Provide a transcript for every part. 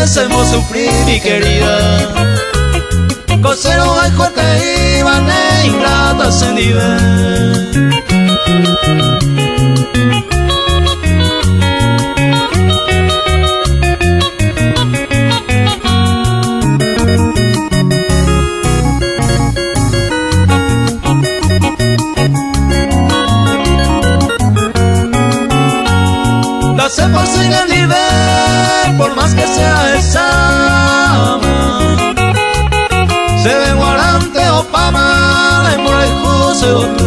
merecemos sufrir, mi querida. Cosero hay corte y van ingrata se nivel. Se por sin el nivel, por más que sea el sama. Se ve guarante o pama, en por el juse o tú.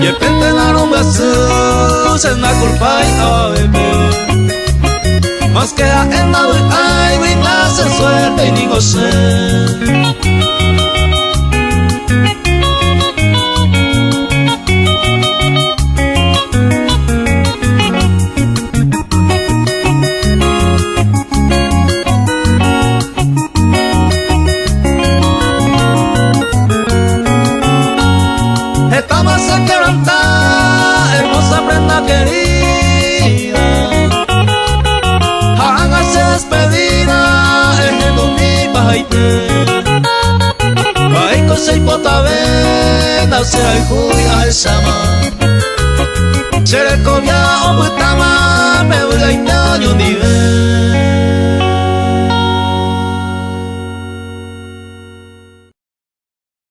Y el pente la rumba sus, es la culpa y a bebé. Más que a en la ay, brindas en suerte y ni goce. Estamos a quebrantar, hermosa prenda querida. Hágase despedida, es el domingo baite. Baiko se hipotavena, se hay juya el sama. Se le comía o putama.